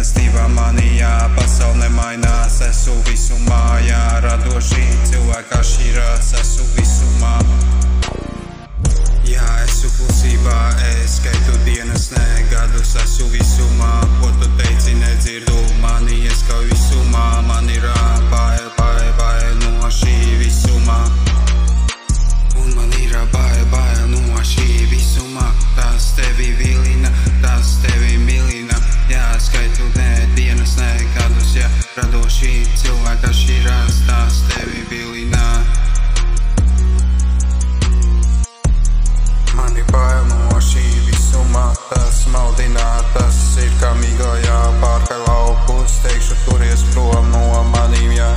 mīlestība manijā, pasaule nemainās, esmu visumā, jā, radoši cilvēki atšķirās, esmu visumā. Jā, esmu klusībā, es skaitu dienas, ne gadus, esmu visumā, ko tu teici, nedzirdu, mani ieskauj visumā, man ir bail no šī visumā. Un man ir bail no šī visumā, tas tevi vilina, tas tevi milina. Jā, skaitu ne dienas, ne gadus, jā, radoši cilvēki atšķirās, tas tevi vilina. Man ir bail no šī visumā, tas maldina, tas ir kā miglajā pārkai laupus, teikšu turies prom no manīm, jā.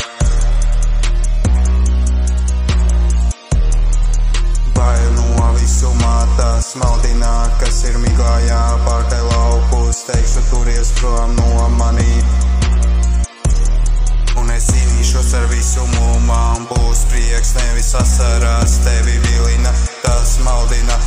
Bail no visumā, tas maldina, kas ir miglajā pārkai laupus, teikšu turies prom no manīm. Un es cīnīšos ar visumu, man būs prieks, nevis asaras, tevi vilina, tas maldina,